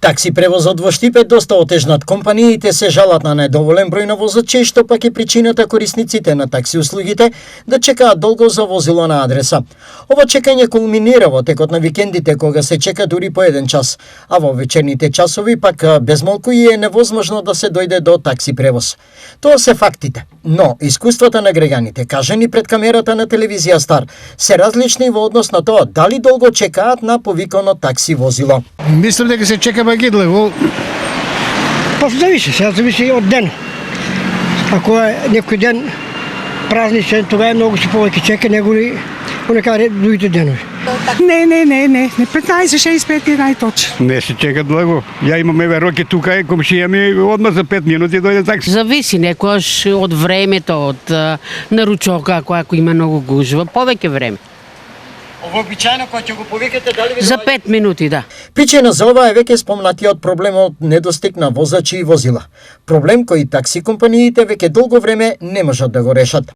Такси превозот во Штип е доста отежнат. Компаниите се жалат на недоволен број на возачи, што пак е причината корисниците на такси услугите да чекаат долго за возило на адреса. Ова чекање кулминира во текот на викендите, кога се чека дури по 1 час, а во вечерните часови пак безмалку и е невозможно да се дојде до такси превоз. Тоа се фактите, но искуствата на граѓаните, кажани пред камерата на телевизија Стар, се различни во однос на тоа дали долго чекаат на повикано такси возило. Мислам дека се чека багидлево. Па зависи од ден. Ако е некој ден празничен, тоа е многу се повеќе чека него ли онекаде другите денови. Не, 15-65 е најточно. Не се чека длго. Ја имам еве роке тука е комшија ми одма за 5 минути дојде такси. Зависи некош од времето, од наручока, ако има многу гужва, повеќе време. Вообичаено кога ќе го повикате дали ви За 5 минути, да. Причина за ова е веќе спомнатиот проблемот недостиг на возачи и возила. Проблем кој такси компаниите веќе долго време не можат да го решат.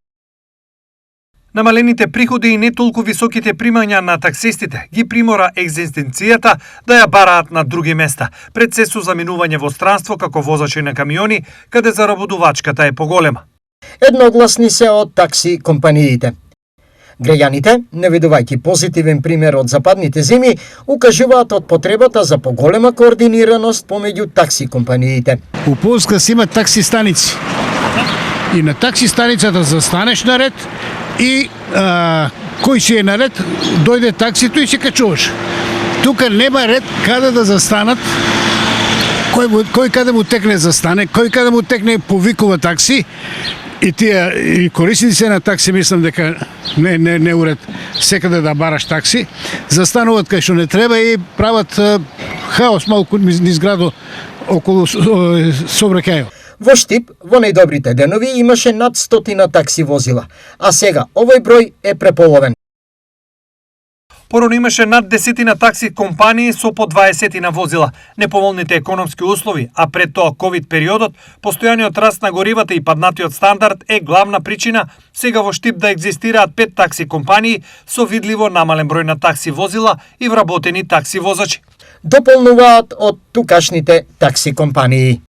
Намалените приходи и не толку високите примања на таксистите ги примора екзистенцијата да ја бараат на други места, пред се со заминување во странство како возачи на камиони, каде заработувачката е поголема. Едногласни се од такси компаниите. Граѓаните, наведувајќи позитивен пример од западните земји, укажуваат од потребата за поголема координираност помеѓу такси компаниите. У Полска се има такси станици. И на такси станицата застанеш на ред и кој си е на ред, дојде таксито и се качуваш. Тука нема ред каде да застанат, кој каде му текне застане, кој каде му текне повикува такси. И тие и корисници на такси мислам дека не уред секаде да бараш такси, застануваат кај што не треба и прават хаос малку низ градот околу сообраќајот. Во Штип, во најдобрите денови имаше над 100 такси возила, а сега овој број е преполовен. Порано имаше над 10 такси компании со по 20 возила. Неповолните економски услови, а пред тоа ковид периодот, постојаниот раст на горивата и паднатиот стандард е главна причина сега во Штип да екзистираат 5 такси компании со видливо намален број на такси возила и вработени такси возачи. Дополнуваат од тукашните такси компании.